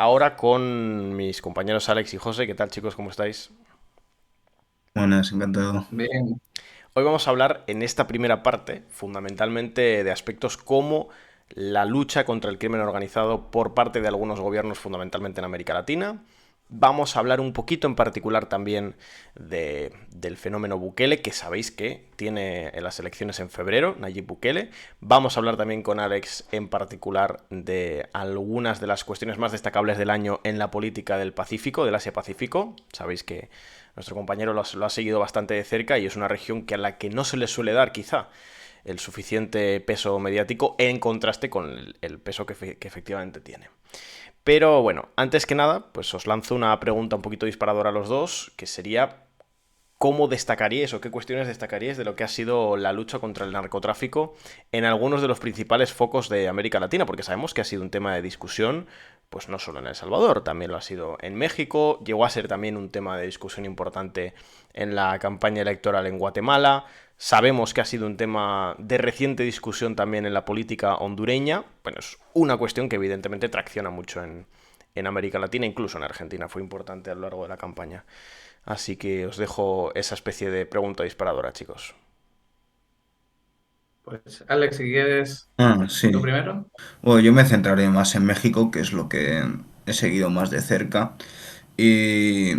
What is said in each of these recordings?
ahora con mis compañeros Alex y José. ¿Qué tal, chicos? ¿Cómo estáis? Buenas, encantado. Bien, Hoy vamos a hablar en esta primera parte fundamentalmente de aspectos como la lucha contra el crimen organizado por parte de algunos gobiernos fundamentalmente en América Latina. Vamos a hablar un poquito en particular también del fenómeno Bukele, que sabéis que tiene en las elecciones en febrero, Nayib Bukele. Vamos a hablar también con Alex en particular de algunas de las cuestiones más destacables del año en la política del Pacífico, del Asia-Pacífico. Sabéis que nuestro compañero lo ha seguido bastante de cerca y es una región que a la que no se le suele dar quizá el suficiente peso mediático en contraste con el peso que efectivamente tiene. Pero bueno, antes que nada, pues os lanzo una pregunta un poquito disparadora a los dos, que sería ¿cómo destacaríais o qué cuestiones destacaríais de lo que ha sido la lucha contra el narcotráfico en algunos de los principales focos de América Latina? Porque sabemos que ha sido un tema de discusión, pues no solo en El Salvador, también lo ha sido en México, llegó a ser también un tema de discusión importante en la campaña electoral en Guatemala. Sabemos que ha sido un tema de reciente discusión también en la política hondureña. Bueno, es una cuestión que evidentemente tracciona mucho en América Latina, incluso en Argentina fue importante a lo largo de la campaña. Así que os dejo esa especie de pregunta disparadora, chicos. pues Alex, si quieres, tú Sí. primero. Bueno, yo me centraré más en México, que es lo que he seguido más de cerca. Y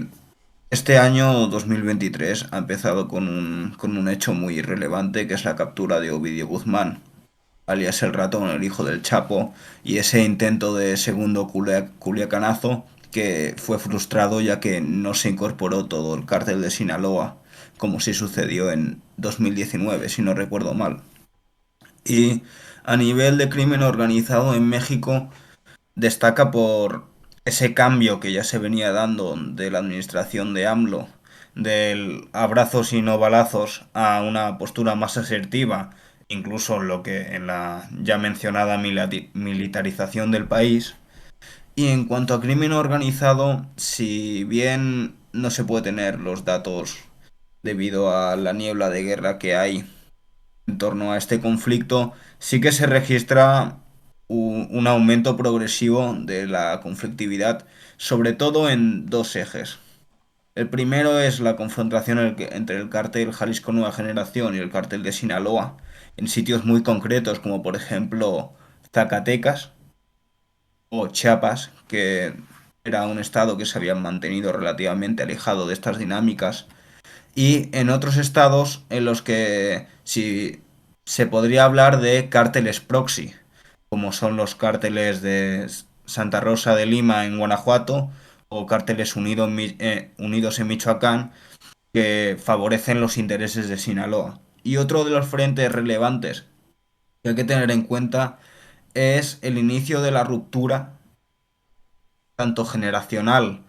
este año 2023 ha empezado con un hecho muy relevante, que es la captura de Ovidio Guzmán, alias el ratón, el hijo del Chapo, y ese intento de segundo culiacanazo que fue frustrado ya que no se incorporó todo el cártel de Sinaloa, como sí sucedió en 2019, si no recuerdo mal. Y a nivel de crimen organizado en México destaca por ese cambio que ya se venía dando de la administración de AMLO, del abrazos y no balazos a una postura más asertiva, incluso lo que en la ya mencionada militarización del país. Y en cuanto a crimen organizado, si bien no se puede tener los datos debido a la niebla de guerra que hay en torno a este conflicto, sí que se registra un aumento progresivo de la conflictividad, sobre todo en dos ejes. El primero es la confrontación entre el cártel Jalisco Nueva Generación y el cártel de Sinaloa, en sitios muy concretos como por ejemplo Zacatecas o Chiapas, que era un estado que se había mantenido relativamente alejado de estas dinámicas, y en otros estados en los que si se podría hablar de cárteles proxy, como son los cárteles de Santa Rosa de Lima en Guanajuato o cárteles unidos en Michoacán, que favorecen los intereses de Sinaloa. Y otro de los frentes relevantes que hay que tener en cuenta es el inicio de la ruptura, tanto generacional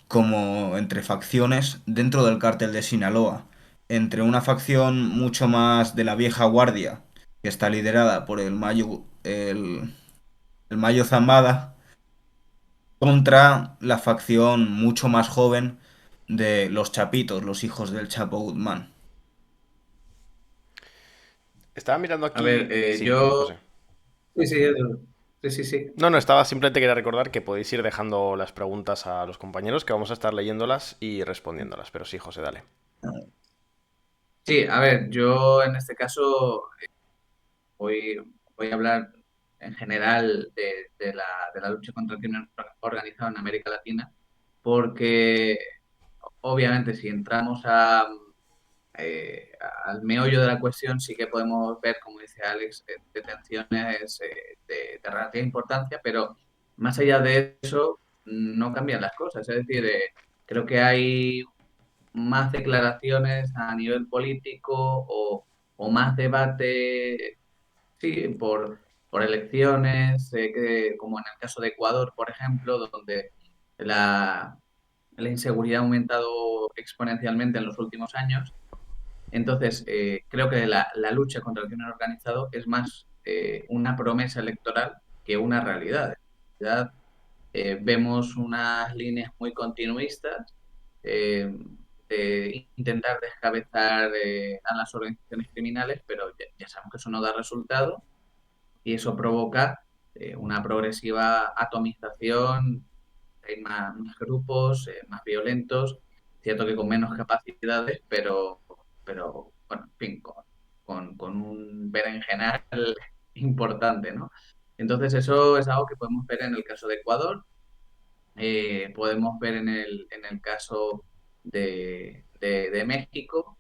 como entre facciones dentro del cártel de Sinaloa, entre una facción mucho más de la vieja guardia, que está liderada por el Mayo Zambada, contra la facción mucho más joven de los Chapitos, los hijos del Chapo Guzmán. Estaba mirando A ver, aquí. Sí, dime, yo... José. Sí, sí, sí, sí, sí. No, no, estaba simplemente quería recordar que podéis ir dejando las preguntas a los compañeros, que vamos a estar leyéndolas y respondiéndolas. Pero sí, José, dale. Sí, a ver, yo en este caso voy, voy a hablar en general de la lucha contra el crimen organizado en América Latina, porque obviamente si entramos eh, al meollo de la cuestión, sí que podemos ver, como dice Alex, detenciones de relativa importancia, pero más allá de eso, no cambian las cosas. Es decir, creo que hay más declaraciones a nivel político o más debate, sí, por elecciones, como en el caso de Ecuador, por ejemplo, donde la, la inseguridad ha aumentado exponencialmente en los últimos años. Entonces, creo que la lucha contra el crimen organizado es más una promesa electoral que una realidad. En realidad, vemos unas líneas muy continuistas eh, de intentar descabezar a las organizaciones criminales, pero ya sabemos que eso no da resultado y eso provoca una progresiva atomización. hay más grupos, más violentos, cierto que con menos capacidades, pero bueno, en fin, con un berenjenal importante, ¿no? Entonces eso es algo que podemos ver en el caso de Ecuador, podemos ver en el caso de México,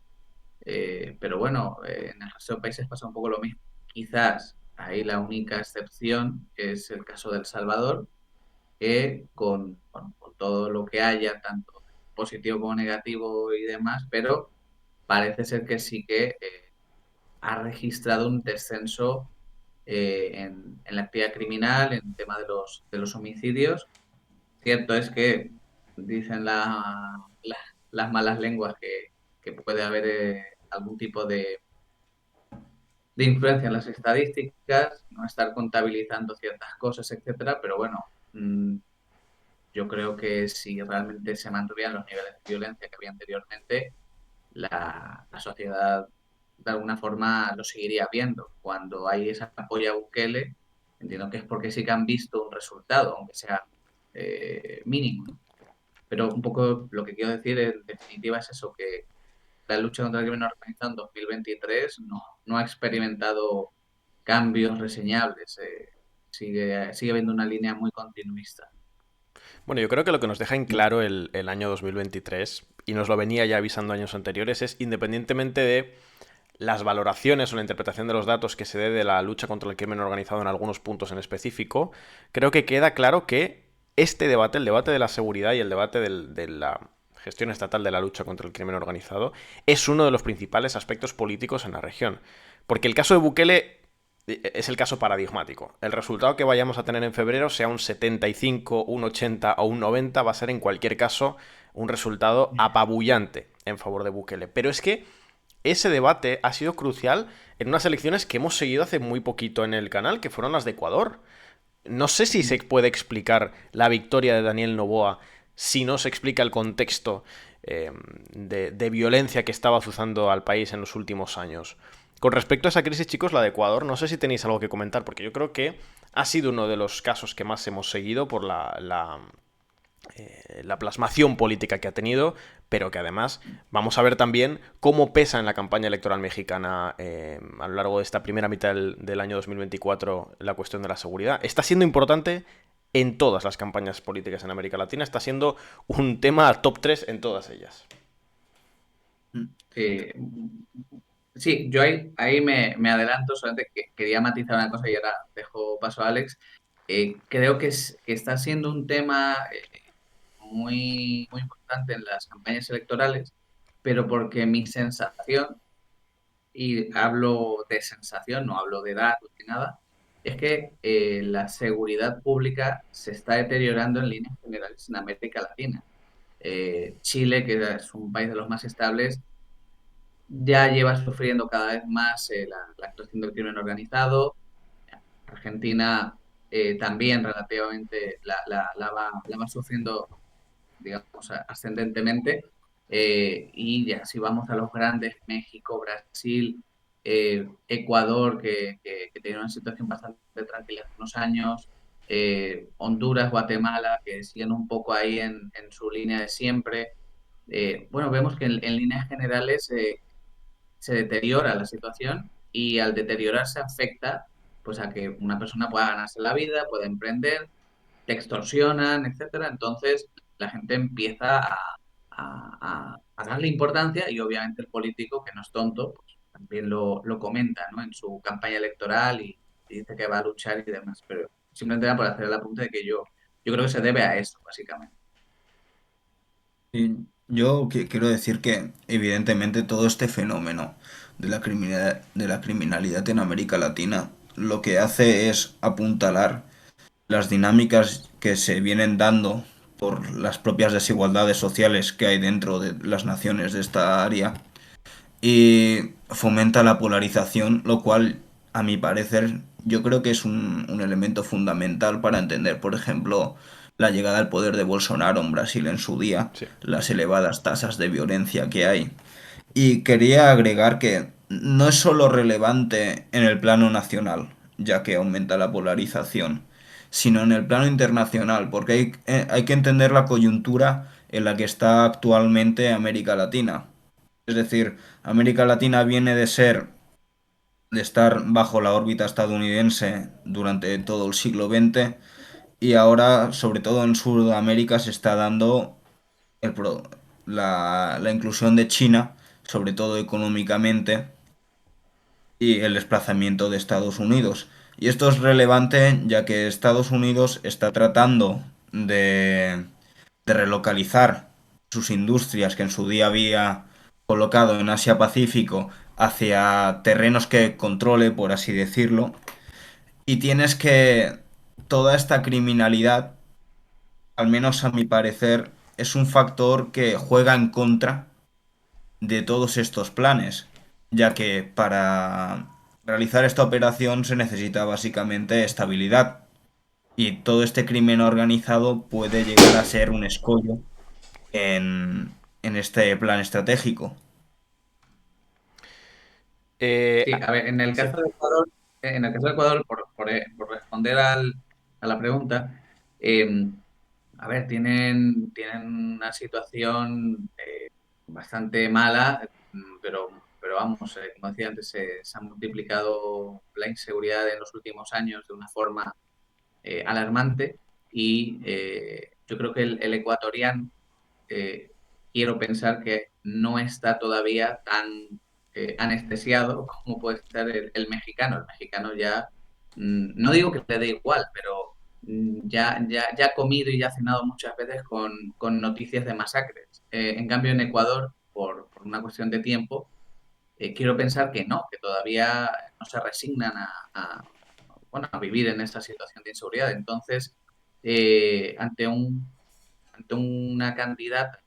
pero bueno, en el resto de países pasa un poco lo mismo. Quizás ahí la única excepción es el caso de El Salvador, que con todo lo que haya, tanto positivo como negativo y demás, pero parece ser que sí que ha registrado un descenso en la actividad criminal, en el tema de los homicidios. Cierto es que dicen las malas lenguas que puede haber algún tipo de influencia en las estadísticas, no estar contabilizando ciertas cosas, etcétera, pero bueno, mm, yo creo que si realmente se mantuvieran los niveles de violencia que había anteriormente, la sociedad de alguna forma lo seguiría viendo. Cuando hay ese apoyo a Bukele, entiendo que es porque sí que han visto un resultado, aunque sea mínimo, ¿no? Pero un poco lo que quiero decir en definitiva es eso, que la lucha contra el crimen organizado en 2023 no ha experimentado cambios reseñables. Sigue habiendo una línea muy continuista. Bueno, yo creo que lo que nos deja en claro el año 2023, y nos lo venía ya avisando años anteriores, es independientemente de las valoraciones o la interpretación de los datos que se dé de la lucha contra el crimen organizado en algunos puntos en específico, creo que queda claro que este debate, el debate de la seguridad y el debate de la gestión estatal de la lucha contra el crimen organizado, es uno de los principales aspectos políticos en la región. Porque el caso de Bukele es el caso paradigmático. El resultado que vayamos a tener en febrero, sea un 75, un 80 o un 90, va a ser en cualquier caso un resultado apabullante en favor de Bukele. Pero es que ese debate ha sido crucial en unas elecciones que hemos seguido hace muy poquito en el canal, que fueron las de Ecuador. No sé si se puede explicar la victoria de Daniel Noboa si no se explica el contexto de violencia que estaba azuzando al país en los últimos años. Con respecto a esa crisis, chicos, la de Ecuador, no sé si tenéis algo que comentar, porque yo creo que ha sido uno de los casos que más hemos seguido por la plasmación política que ha tenido, pero que además vamos a ver también cómo pesa en la campaña electoral mexicana a lo largo de esta primera mitad del año 2024 la cuestión de la seguridad. Está siendo importante en todas las campañas políticas en América Latina, está siendo un tema top 3 en todas ellas. Eh, sí, yo ahí me adelanto, solamente que quería matizar una cosa y ahora dejo paso a Alex. Creo que está siendo un tema muy, muy importante en las campañas electorales, pero porque mi sensación, y hablo de sensación, no hablo de datos ni nada, es que la seguridad pública se está deteriorando en líneas generales en América Latina. Chile, que es un país de los más estables, ya lleva sufriendo cada vez más la actuación del crimen organizado. Argentina también relativamente la va sufriendo, digamos, ascendentemente. Y ya si vamos a los grandes, México, Brasil, Ecuador, que tiene una situación bastante tranquila hace unos años, Honduras, Guatemala, que siguen un poco ahí en su línea de siempre. Bueno, vemos que en líneas generales se deteriora la situación y al deteriorarse afecta pues a que una persona pueda ganarse la vida, pueda emprender, te extorsionan, etcétera. Entonces la gente empieza a darle importancia y obviamente el político, que no es tonto, pues, también lo comenta, ¿no? En su campaña electoral y dice que va a luchar y demás. Pero simplemente era por hacer el apunte de que yo creo que se debe a eso, básicamente. Y yo quiero decir que evidentemente todo este fenómeno de la criminalidad en América Latina lo que hace es apuntalar las dinámicas que se vienen dando por las propias desigualdades sociales que hay dentro de las naciones de esta área y fomenta la polarización, lo cual, a mi parecer, yo creo que es un elemento fundamental para entender, por ejemplo, la llegada al poder de Bolsonaro en Brasil en su día, Sí. las elevadas tasas de violencia que hay. Y quería agregar que no es solo relevante en el plano nacional, ya que aumenta la polarización, sino en el plano internacional, porque hay que entender la coyuntura en la que está actualmente América Latina. Es decir, América Latina viene de estar bajo la órbita estadounidense durante todo el siglo XX y ahora, sobre todo en Sudamérica, se está dando el pro- la inclusión de China, sobre todo económicamente, y el desplazamiento de Estados Unidos. Y esto es relevante ya que Estados Unidos está tratando de relocalizar sus industrias que en su día había colocado en Asia Pacífico hacia terrenos que controle, por así decirlo. Y tienes que toda esta criminalidad, al menos a mi parecer, es un factor que juega en contra de todos estos planes, ya que para realizar esta operación se necesita básicamente estabilidad y todo este crimen organizado puede llegar a ser un escollo en este plan estratégico. Eh, Sí, a ver, en el sí. caso de Ecuador, por responder a la pregunta, eh, a ver, tienen una situación bastante mala, pero vamos, como decía antes, se ha multiplicado la inseguridad en los últimos años de una forma alarmante y yo creo que el ecuatoriano eh, quiero pensar que no está todavía tan anestesiado como puede estar el mexicano. El mexicano ya, no digo que le dé igual, pero ya ha comido y ya ha cenado muchas veces con noticias de masacres. En cambio, en Ecuador, por una cuestión de tiempo, quiero pensar que no, que todavía no se resignan bueno, a vivir en esta situación de inseguridad. Entonces, eh, ante un ante una candidata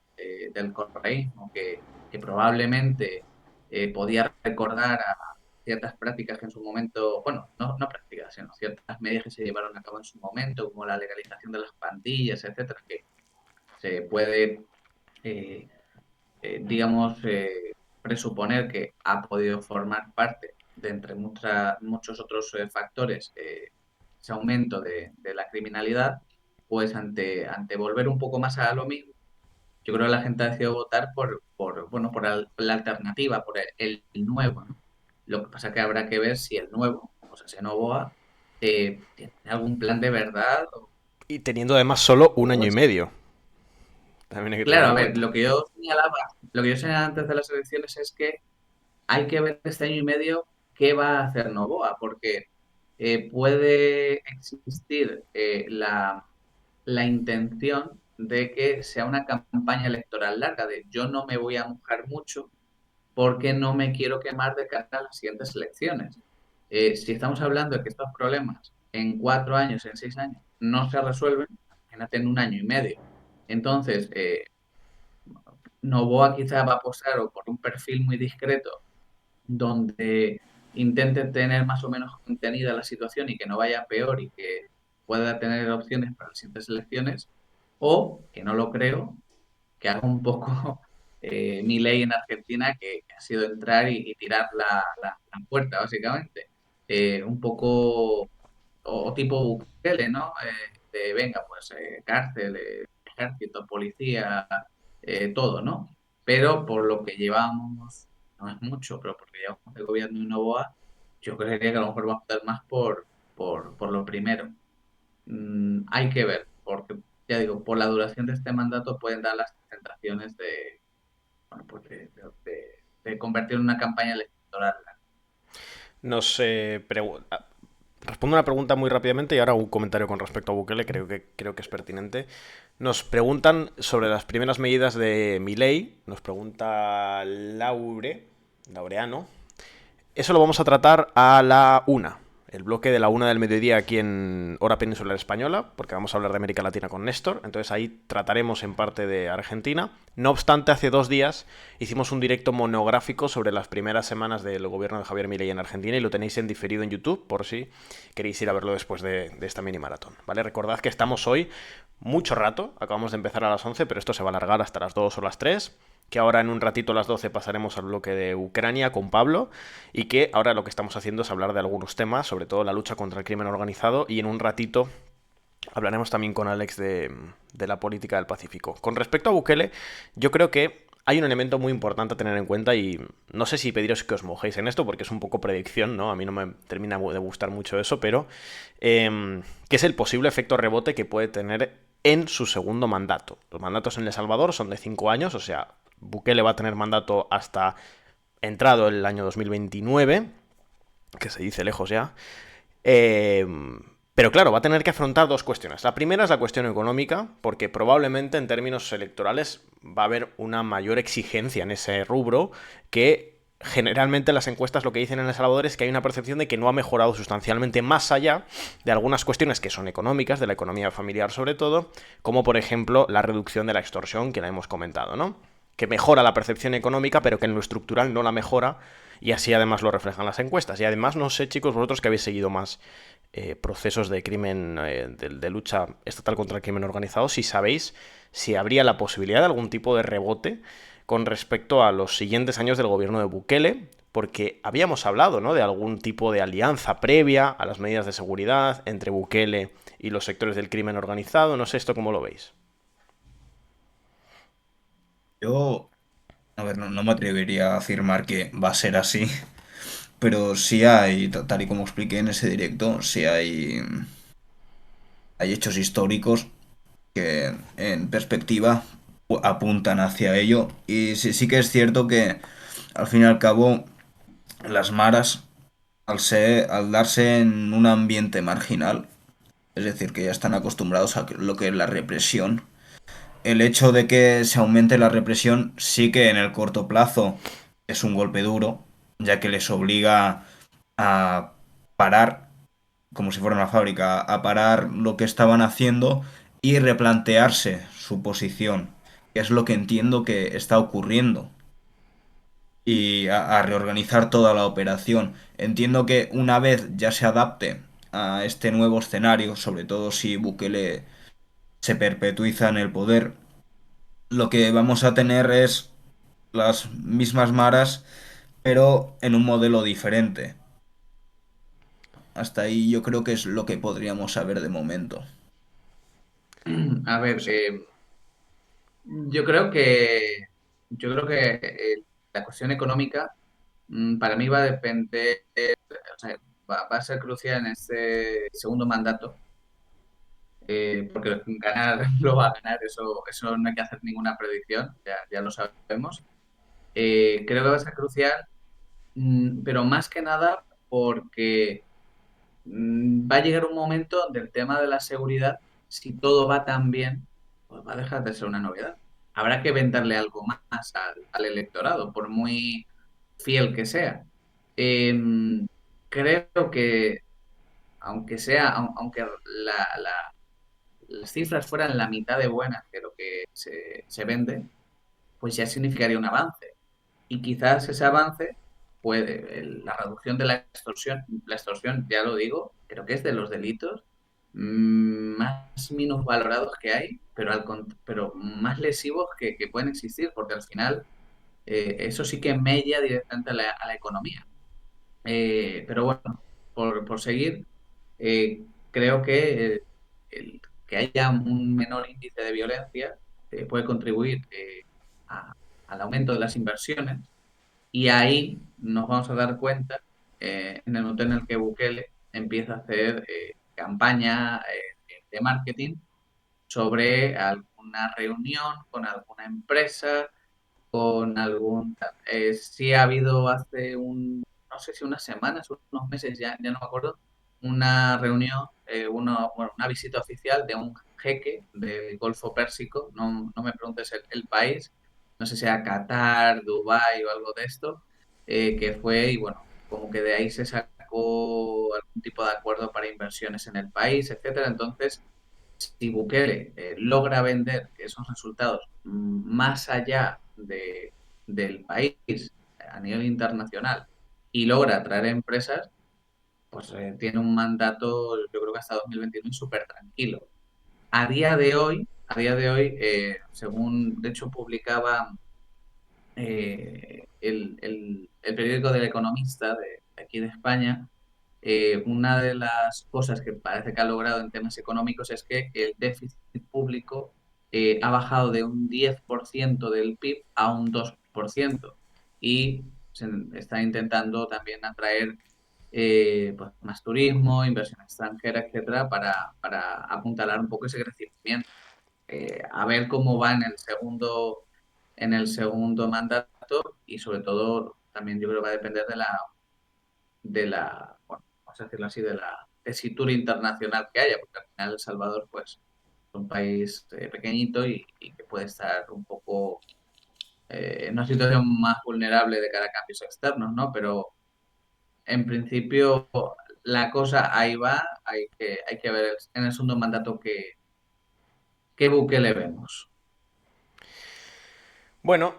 del correísmo que probablemente podía recordar a ciertas prácticas que en su momento, bueno, no prácticas, sino ciertas medidas que se llevaron a cabo en su momento, como la legalización de las pandillas, etcétera, que se puede, eh, digamos, presuponer que ha podido formar parte de entre muchos otros factores ese aumento de la criminalidad, pues ante volver un poco más a lo mismo, yo creo que la gente ha decidido votar bueno, por la alternativa, por el nuevo, ¿no? Lo que pasa que habrá que ver si el nuevo, o sea, si Novoa, tiene algún plan de verdad Y teniendo además solo un o año y es... medio. También hay que tener Claro, a en ver, cuenta. lo que yo señalaba antes de las elecciones es que hay que ver este año y medio qué va a hacer Novoa, porque puede existir la intención de que sea una campaña electoral larga, de yo no me voy a mojar mucho porque no me quiero quemar de cara a las siguientes elecciones. Si estamos hablando de que estos problemas en 4 años, en 6 años, no se resuelven, imagínate en un año y medio. Entonces, Novoa quizá va a apostar o por un perfil muy discreto donde intente tener más o menos contenida la situación y que no vaya peor y que pueda tener opciones para las siguientes elecciones, o, que no lo creo, que haga un poco mi ley en Argentina, que ha sido entrar y tirar la puerta, básicamente. Un poco, o tipo Bukele, ¿no? De venga, pues cárcel, ejército, policía, todo, ¿no? Pero por lo que llevamos, no es mucho, pero porque llevamos el gobierno de Novoa, yo creería que a lo mejor vamos a estar más por lo primero. Hay que ver, porque ya digo, por la duración de este mandato pueden dar las tentaciones de, bueno, pues de convertir en una campaña electoral. Nos respondo una pregunta muy rápidamente y ahora un comentario con respecto a Bukele, creo que es pertinente. Nos preguntan sobre las primeras medidas de Milei, nos pregunta Laureano. Eso lo vamos a tratar a la 1. El bloque de la 1 del mediodía aquí en Hora Peninsular Española, porque vamos a hablar de América Latina con Néstor. Entonces ahí trataremos en parte de Argentina. No obstante, hace 2 días hicimos un directo monográfico sobre las primeras semanas del gobierno de Javier Milei en Argentina y lo tenéis en diferido en YouTube por si queréis ir a verlo después de esta mini maratón. ¿Vale? Recordad que estamos hoy mucho rato, acabamos de empezar a las 11, pero esto se va a alargar hasta las 2 o las 3, que ahora en un ratito a las 12 pasaremos al bloque de Ucrania con Pablo y que ahora lo que estamos haciendo es hablar de algunos temas, sobre todo la lucha contra el crimen organizado, y en un ratito Hablaremos también con Alex de la política del Pacífico. Con respecto a Bukele, yo creo que hay un elemento muy importante a tener en cuenta y no sé si pediros que os mojéis en esto porque es un poco predicción, ¿no? A mí no me termina de gustar mucho eso, pero que es el posible efecto rebote que puede tener en su segundo mandato. Los mandatos en El Salvador son de 5 años, o sea, Bukele va a tener mandato hasta entrado el año 2029, que se dice lejos ya. Eh, pero claro, va a tener que afrontar dos cuestiones. La primera es la cuestión económica, porque probablemente en términos electorales va a haber una mayor exigencia en ese rubro que generalmente las encuestas lo que dicen en El Salvador es que hay una percepción de que no ha mejorado sustancialmente más allá de algunas cuestiones que son económicas, de la economía familiar sobre todo, como por ejemplo la reducción de la extorsión que la hemos comentado, ¿no? Que mejora la percepción económica, pero que en lo estructural no la mejora, y así además lo reflejan las encuestas. Y además, no sé, chicos, vosotros que habéis seguido más procesos de crimen, de lucha estatal contra el crimen organizado, si sabéis si habría la posibilidad de algún tipo de rebote con respecto a los siguientes años del gobierno de Bukele, porque habíamos hablado, ¿no?, de algún tipo de alianza previa a las medidas de seguridad entre Bukele y los sectores del crimen organizado. No sé esto cómo lo veis. Yo, a ver, no me atrevería a afirmar que va a ser así, pero sí hay, tal y como expliqué en ese directo, sí hay hechos históricos que en perspectiva apuntan hacia ello. Y sí que es cierto que al fin y al cabo las maras, al darse en un ambiente marginal, es decir, que ya están acostumbrados a lo que es la represión, el hecho de que se aumente la represión sí que en el corto plazo es un golpe duro, ya que les obliga a parar, como si fuera una fábrica, a parar lo que estaban haciendo y replantearse su posición, que es lo que entiendo que está ocurriendo, y a reorganizar toda la operación. Entiendo que una vez ya se adapte a este nuevo escenario, sobre todo si Bukele se perpetuiza en el poder, lo que vamos a tener es las mismas maras, pero en un modelo diferente. Hasta ahí yo creo que es lo que podríamos saber de momento. A ver, yo creo que, yo creo que la cuestión económica para mí va a depender, o sea, va a ser crucial en este segundo mandato, porque ganar lo va a ganar, eso no hay que hacer ninguna predicción, ya lo sabemos. Creo que va a ser crucial, pero más que nada porque va a llegar un momento donde el tema de la seguridad, si todo va tan bien, pues va a dejar de ser una novedad. Habrá que venderle algo más al electorado, por muy fiel que sea. Em, Creo que, aunque las cifras fueran la mitad de buenas que lo que se vende, pues ya significaría un avance. Y quizás ese avance puede, la reducción de la extorsión, ya lo digo, creo que es de los delitos más minusvalorados que hay, pero más lesivos que pueden existir, porque al final eso sí que media directamente a la economía. Pero bueno, por seguir, creo que que haya un menor índice de violencia puede contribuir al aumento de las inversiones y ahí nos vamos a dar cuenta en el momento en el que Bukele empieza a hacer campaña de marketing sobre alguna reunión con alguna empresa, con algún... sí ha habido hace no sé si unas semanas, unos meses, ya no me acuerdo, una reunión, bueno, una visita oficial de un jeque del Golfo Pérsico, no me preguntes el país, no sé si era Qatar, Dubái o algo de esto, que fue y bueno, como que de ahí se sacó algún tipo de acuerdo para inversiones en el país, etcétera. Entonces, si Bukele logra vender esos resultados más allá del país a nivel internacional y logra atraer empresas, pues tiene un mandato, yo creo que hasta 2021 súper tranquilo. A día de hoy, según de hecho publicaba el periódico del Economista de aquí de España, una de las cosas que parece que ha logrado en temas económicos es que el déficit público ha bajado de un 10% del PIB a un 2% y se está intentando también atraer pues, más turismo, inversión extranjera, etcétera, para apuntalar un poco ese crecimiento. A ver cómo va en el segundo mandato y sobre todo también yo creo que va a depender bueno, vamos a decirlo así, de la tesitura internacional que haya, porque al final El Salvador pues es un país pequeñito y que puede estar un poco en una situación más vulnerable de cara a cambios externos, ¿no? Pero en principio la cosa ahí va, hay que ver en el segundo mandato qué buque le vemos. Bueno,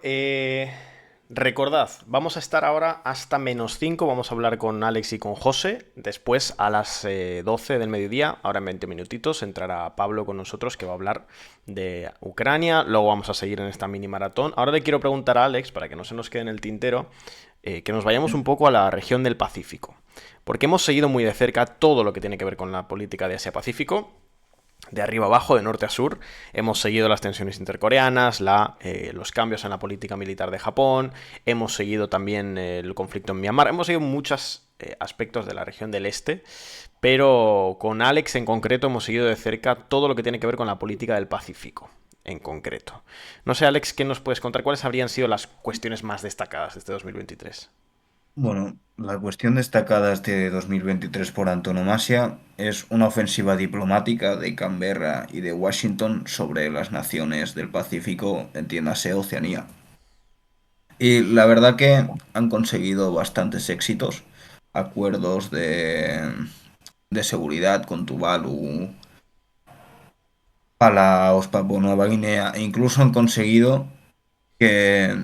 recordad, vamos a estar ahora hasta -5, vamos a hablar con Alex y con José, después a las 12 del mediodía, ahora en 20 minutitos, entrará Pablo con nosotros que va a hablar de Ucrania, luego vamos a seguir en esta mini maratón. Ahora le quiero preguntar a Alex, para que no se nos quede en el tintero, que nos vayamos un poco a la región del Pacífico, porque hemos seguido muy de cerca todo lo que tiene que ver con la política de Asia-Pacífico, de arriba abajo, de norte a sur. Hemos seguido las tensiones intercoreanas, los cambios en la política militar de Japón, hemos seguido también el conflicto en Myanmar, hemos seguido muchos aspectos de la región del este, pero con Alex en concreto hemos seguido de cerca todo lo que tiene que ver con la política del Pacífico en concreto. No sé, Alex, ¿qué nos puedes contar? ¿Cuáles habrían sido las cuestiones más destacadas de este 2023? Bueno, la cuestión destacada este 2023 por antonomasia es una ofensiva diplomática de Canberra y de Washington sobre las naciones del Pacífico, entiéndase Oceanía. Y la verdad que han conseguido bastantes éxitos, acuerdos de seguridad con Tuvalu, Palaos, Papua Nueva Guinea, e incluso han conseguido que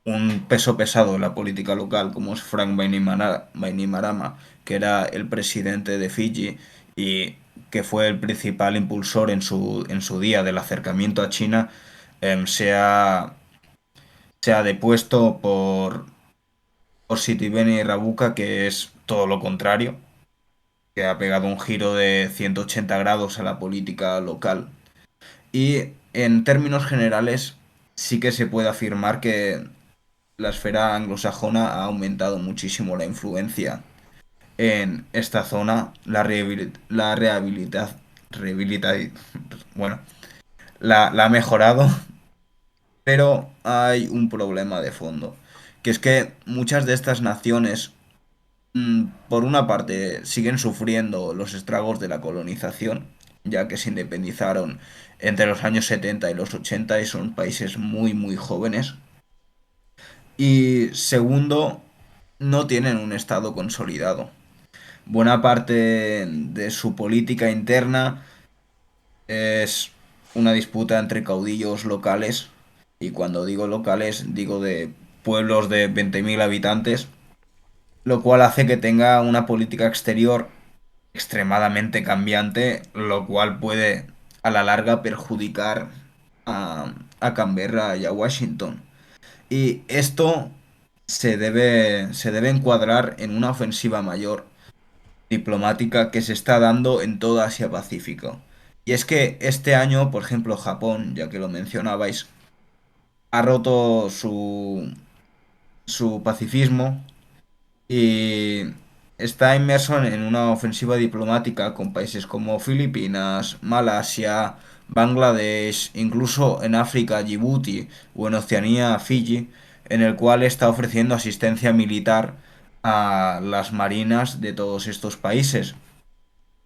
un peso pesado en la política local, como es Frank Bainimarama, que era el presidente de Fiji y que fue el principal impulsor en su día del acercamiento a China, em, se ha, se ha depuesto por Sitiveni Rabuka, que es todo lo contrario, que ha pegado un giro de 180 grados a la política local. Y en términos generales, sí que se puede afirmar que la esfera anglosajona ha aumentado muchísimo la influencia en esta zona, la bueno, la ha mejorado, pero hay un problema de fondo, que es que muchas de estas naciones, por una parte, siguen sufriendo los estragos de la colonización, ya que se independizaron entre los años 70 y los 80 y son países muy, muy jóvenes. Y segundo, no tienen un Estado consolidado. Buena parte de su política interna es una disputa entre caudillos locales, y cuando digo locales digo de pueblos de 20.000 habitantes, lo cual hace que tenga una política exterior extremadamente cambiante, lo cual puede a la larga perjudicar a Canberra y a Washington. Y esto se debe encuadrar en una ofensiva mayor diplomática que se está dando en toda Asia Pacífico. Y es que este año, por ejemplo, Japón, ya que lo mencionabais, ha roto su pacifismo y está inmerso en una ofensiva diplomática con países como Filipinas, Malasia, Bangladesh, incluso en África, Djibouti o en Oceanía, Fiji, en el cual está ofreciendo asistencia militar a las marinas de todos estos países.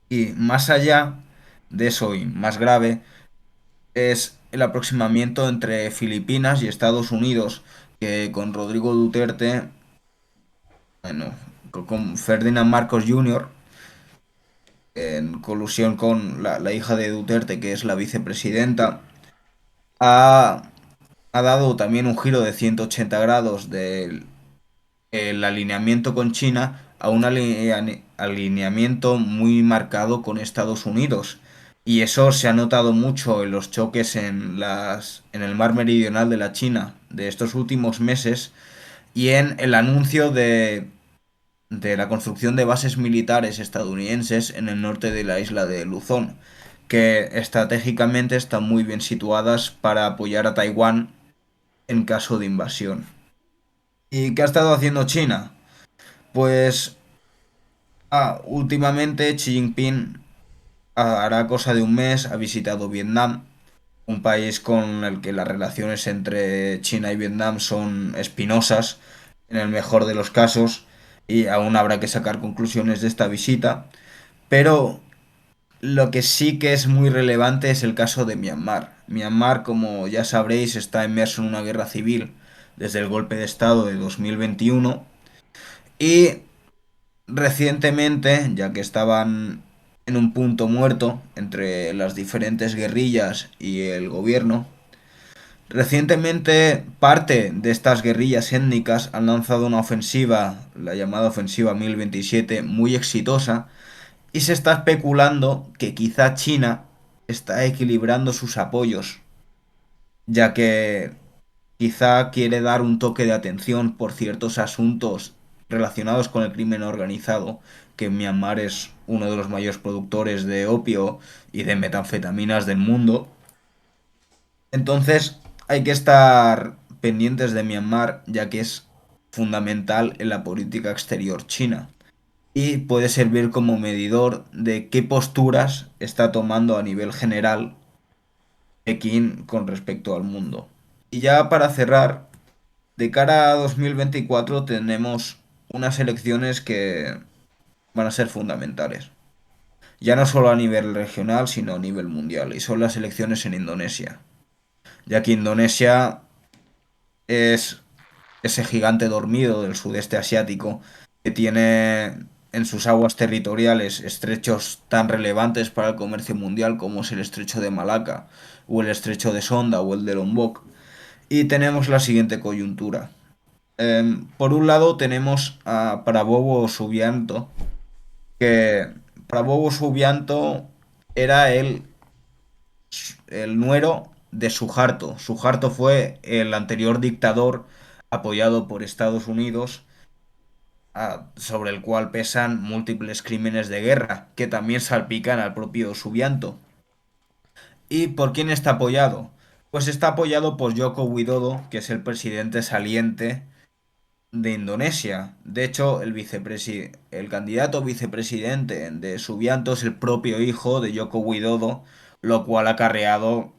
Y más allá de eso y más grave es el aproximamiento entre Filipinas y Estados Unidos, que con Rodrigo Duterte, bueno, con Ferdinand Marcos Jr., en colusión con la hija de Duterte, que es la vicepresidenta, ha, ha dado también un giro de 180 grados del el alineamiento con China a un alineamiento muy marcado con Estados Unidos. Y eso se ha notado mucho en los choques en el mar meridional de la China de estos últimos meses y en el anuncio de la construcción de bases militares estadounidenses en el norte de la isla de Luzón, que estratégicamente están muy bien situadas para apoyar a Taiwán en caso de invasión. ¿Y qué ha estado haciendo China? Pues últimamente Xi Jinping hará cosa de un mes ha visitado Vietnam, un país con el que las relaciones entre China y Vietnam son espinosas, en el mejor de los casos, y aún habrá que sacar conclusiones de esta visita. Pero lo que sí que es muy relevante es el caso de Myanmar. Myanmar, como ya sabréis, está inmerso en una guerra civil desde el golpe de Estado de 2021 y recientemente, ya que estaban en un punto muerto entre las diferentes guerrillas y el gobierno, recientemente parte de estas guerrillas étnicas han lanzado una ofensiva, la llamada Ofensiva 1027, muy exitosa, y se está especulando que quizá China está equilibrando sus apoyos, ya que quizá quiere dar un toque de atención por ciertos asuntos relacionados con el crimen organizado, que Myanmar es uno de los mayores productores de opio y de metanfetaminas del mundo. Entonces hay que estar pendientes de Myanmar, ya que es fundamental en la política exterior china y puede servir como medidor de qué posturas está tomando a nivel general Pekín con respecto al mundo. Y ya para cerrar, de cara a 2024 tenemos unas elecciones que van a ser fundamentales. Ya no solo a nivel regional, sino a nivel mundial. Y son las elecciones en Indonesia. Ya que Indonesia es ese gigante dormido del sudeste asiático que tiene en sus aguas territoriales estrechos tan relevantes para el comercio mundial como es el estrecho de Malaca o el estrecho de Sonda o el de Lombok. Y tenemos la siguiente coyuntura. Por un lado tenemos a Prabowo Subianto, que Prabowo Subianto era el nuero de Suharto. Suharto fue el anterior dictador apoyado por Estados Unidos, sobre el cual pesan múltiples crímenes de guerra, que también salpican al propio Subianto. ¿Y por quién está apoyado? Pues está apoyado por Joko Widodo, que es el presidente saliente de Indonesia. De hecho, el candidato vicepresidente de Subianto es el propio hijo de Joko Widodo, lo cual ha acarreado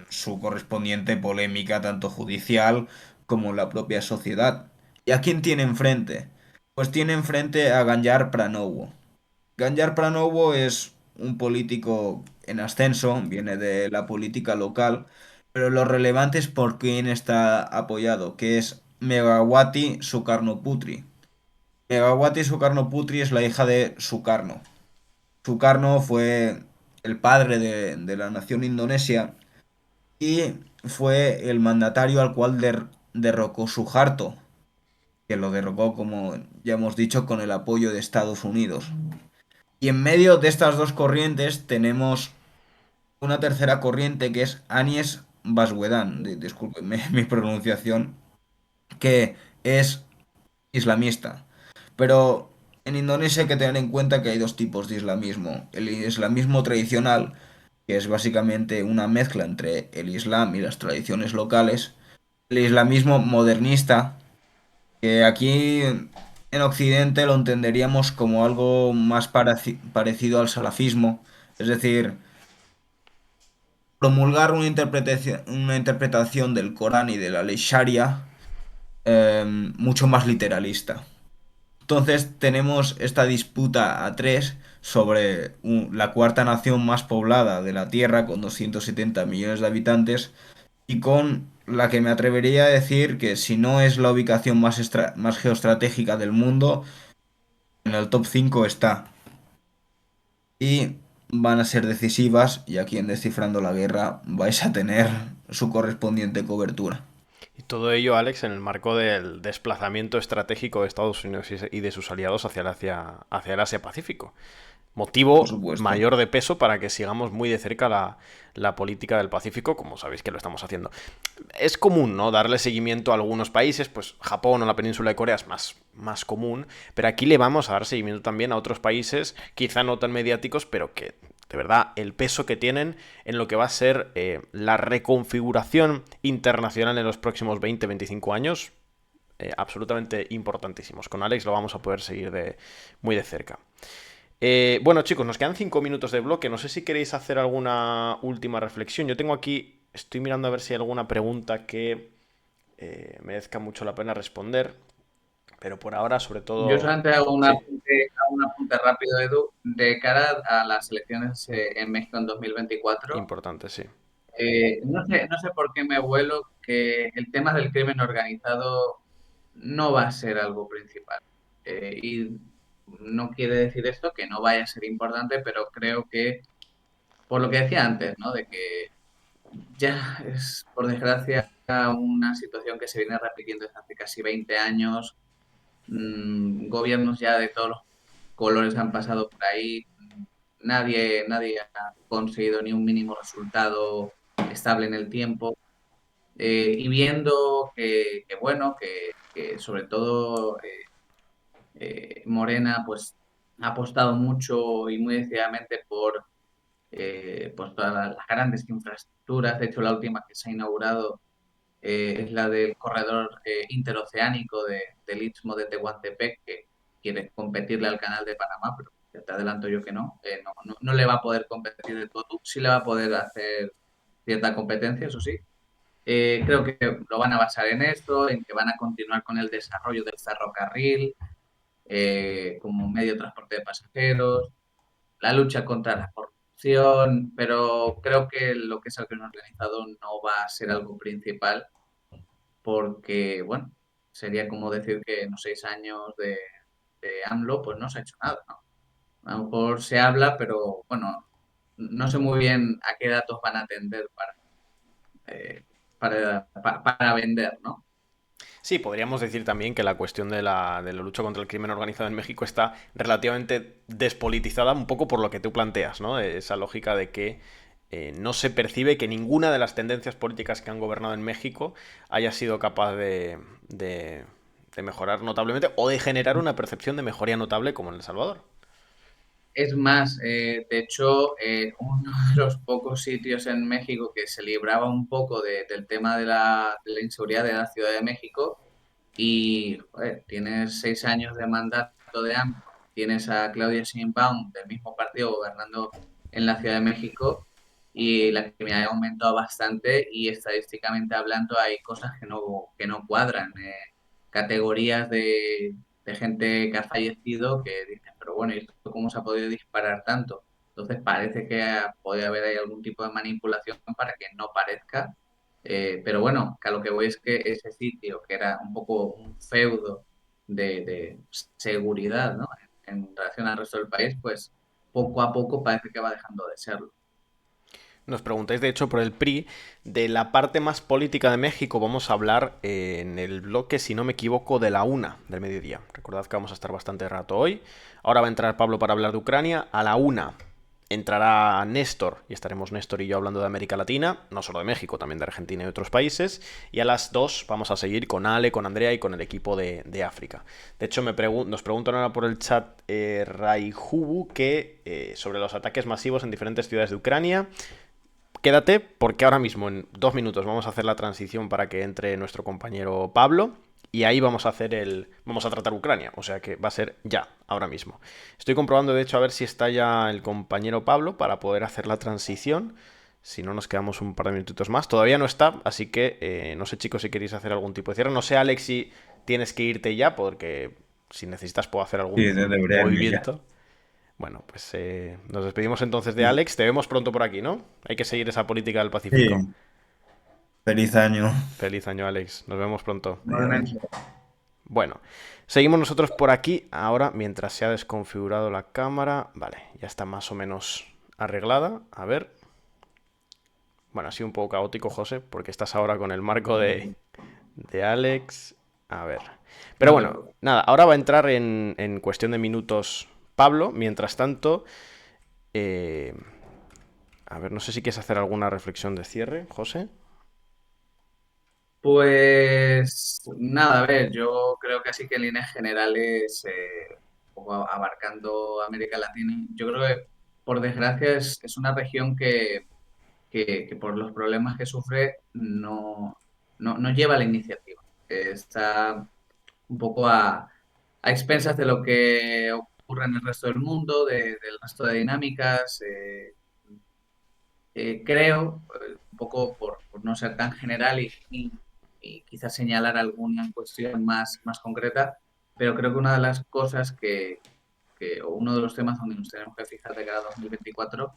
su correspondiente polémica tanto judicial como en la propia sociedad. ¿Y a quién tiene enfrente? Pues tiene enfrente a Ganjar Pranowo. Ganjar Pranowo es un político en ascenso, viene de la política local, pero lo relevante es por quién está apoyado, que es Megawati Sukarnoputri. Megawati Sukarnoputri es la hija de Sukarno. Sukarno fue el padre de la nación indonesia y fue el mandatario al cual derrocó Suharto, que lo derrocó, como ya hemos dicho, con el apoyo de Estados Unidos. Y en medio de estas dos corrientes tenemos una tercera corriente que es Anies Baswedan, disculpenme mi pronunciación, que es islamista. Pero en Indonesia hay que tener en cuenta que hay dos tipos de islamismo. El islamismo tradicional, que es básicamente una mezcla entre el islam y las tradiciones locales. El islamismo modernista, que aquí en Occidente lo entenderíamos como algo más parecido al salafismo. Es decir, promulgar una interpretación del Corán y de la ley Sharia mucho más literalista. Entonces tenemos esta disputa a tres sobre la cuarta nación más poblada de la Tierra, con 270 millones de habitantes, y con la que me atrevería a decir que si no es la ubicación más geoestratégica del mundo, en el top 5 está. Y van a ser decisivas, y aquí en Descifrando la Guerra vais a tener su correspondiente cobertura. Y todo ello, Alex, en el marco del desplazamiento estratégico de Estados Unidos y de sus aliados hacia el Asia-Pacífico. por motivo supuesto. mayor de peso para que sigamos muy de cerca la política del Pacífico, como sabéis que lo estamos haciendo. Es común, ¿no? Darle seguimiento a algunos países, pues Japón o la península de Corea es más común, pero aquí le vamos a dar seguimiento también a otros países, quizá no tan mediáticos, pero que de verdad el peso que tienen en lo que va a ser la reconfiguración internacional en los próximos 20-25 años, absolutamente importantísimos. Con Alex lo vamos a poder seguir muy de cerca. Bueno, chicos, nos quedan 5 minutos de bloque. No sé si queréis hacer alguna última reflexión. Yo tengo aquí, estoy mirando a ver si hay alguna pregunta que merezca mucho la pena responder. Pero por ahora, sobre Yo todo... solamente Sí, hago un apunte rápido, Edu, de cara a las elecciones en México en 2024. importante, sí. No sé por qué me vuelo que el tema del crimen organizado no va a ser algo principal. Y no quiere decir esto que no vaya a ser importante, pero creo que, por lo que decía antes, ¿no? De que ya es, por desgracia, una situación que se viene repitiendo desde hace casi 20 años. Gobiernos ya de todos los colores han pasado por ahí. Nadie ha conseguido ni un mínimo resultado estable en el tiempo. Y viendo bueno, que sobre todo Morena pues ha apostado mucho y muy decididamente por pues todas las grandes infraestructuras. De hecho, la última que se ha inaugurado es la del corredor interoceánico del Istmo de Tehuantepec, que quiere competirle al Canal de Panamá, pero ya te adelanto yo que no. No le va a poder competir de todo. Sí le va a poder hacer cierta competencia, eso sí. Creo que lo van a basar en esto, en que van a continuar con el desarrollo del ferrocarril como medio de transporte de pasajeros, la lucha contra la corrupción, pero creo que lo que es el crimen organizado no va a ser algo principal porque, bueno, sería como decir que en los 6 años de AMLO pues no se ha hecho nada, ¿no? A lo mejor se habla, pero bueno, no sé muy bien a qué datos van a atender eh, para vender, ¿no? Sí, podríamos decir también que la cuestión de la lucha contra el crimen organizado en México está relativamente despolitizada, un poco por lo que tú planteas, ¿no? Esa lógica de que no se percibe que ninguna de las tendencias políticas que han gobernado en México haya sido capaz de mejorar notablemente o de generar una percepción de mejoría notable como en El Salvador. Es más, de hecho, uno de los pocos sitios en México que se libraba un poco del tema de la inseguridad de la Ciudad de México y joder, tienes 6 años de mandato de AMLO, tienes a Claudia Sheinbaum del mismo partido gobernando en la Ciudad de México y la criminalidad ha aumentado bastante y estadísticamente hablando hay cosas que no cuadran. Categorías de gente que ha fallecido que dicen, pero bueno, ¿y esto cómo se ha podido disparar tanto? Entonces parece que puede haber ahí algún tipo de manipulación para que no parezca. Pero bueno, que a lo que voy es que ese sitio, que era un poco un feudo de seguridad, ¿no? En relación al resto del país, pues poco a poco parece que va dejando de serlo. Nos preguntáis, de hecho, por el PRI. De la parte más política de México vamos a hablar en el bloque, si no me equivoco, de la 1 del mediodía. Recordad que vamos a estar bastante rato hoy. Ahora va a entrar Pablo para hablar de Ucrania. A la 1 entrará Néstor, y estaremos Néstor y yo hablando de América Latina, no solo de México, también de Argentina y otros países. Y a las 2 vamos a seguir con Ale, con Andrea y con el equipo de África. De hecho, nos preguntan ahora por el chat Raihubu que sobre los ataques masivos en diferentes ciudades de Ucrania. Quédate porque ahora mismo en 2 minutos vamos a hacer la transición para que entre nuestro compañero Pablo y ahí vamos a tratar Ucrania, o sea que va a ser ya, ahora mismo. Estoy comprobando de hecho a ver si está ya el compañero Pablo para poder hacer la transición. Si no, nos quedamos un par de minutitos más. Todavía no está, así que no sé, chicos, si queréis hacer algún tipo de cierre. No sé, Alex, si tienes que irte ya, porque si necesitas puedo hacer Sí, algún debería irme ya. movimiento. Bueno, pues nos despedimos entonces de Alex. Te vemos pronto por aquí, ¿no? Hay que seguir esa política del Pacífico. Sí, feliz año. Feliz año, Alex. Nos vemos pronto. Adiós. Normalmente. Bueno, seguimos nosotros por aquí. Ahora, mientras se ha desconfigurado la cámara. Vale, ya está más o menos arreglada. A ver. Bueno, ha sido un poco caótico, José, porque estás ahora con el marco de Alex. A ver. Pero No te bueno, preocupes. nada, ahora va a entrar en cuestión de minutos Pablo, mientras tanto, eh, a ver, no sé si quieres hacer alguna reflexión de cierre, José. Pues nada, a ver, yo creo que así que en líneas generales, un poco abarcando América Latina, yo creo que por desgracia es una región que por los problemas que sufre no lleva la iniciativa. Está un poco a expensas de lo que ocurre en el resto del mundo, del resto de dinámicas. Creo, un poco por no ser tan general y quizás señalar alguna cuestión más concreta, pero creo que una de las cosas o uno de los temas donde nos tenemos que fijar de cara a 2024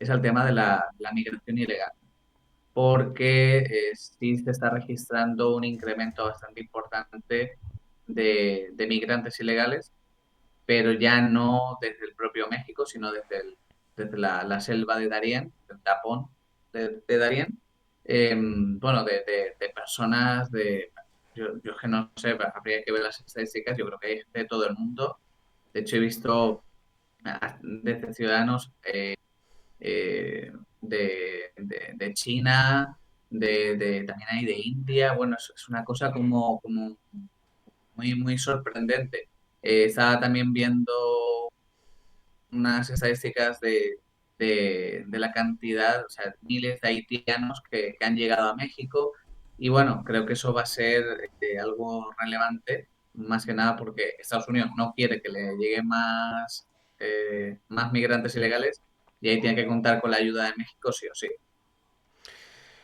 es el tema de la migración ilegal, porque sí se está registrando un incremento bastante importante de migrantes ilegales, pero ya no desde el propio México, sino desde la selva de Darién, el tapón de Darién. Bueno, de personas, yo que no sé, habría que ver las estadísticas, yo creo que hay gente de todo el mundo. De hecho, he visto desde ciudadanos de China, también hay de India. Bueno, es una cosa como muy sorprendente. Estaba también viendo unas estadísticas de la cantidad, o sea, miles de haitianos que han llegado a México. Y bueno, creo que eso va a ser algo relevante, más que nada porque Estados Unidos no quiere que le lleguen más migrantes ilegales y ahí tiene que contar con la ayuda de México sí o sí.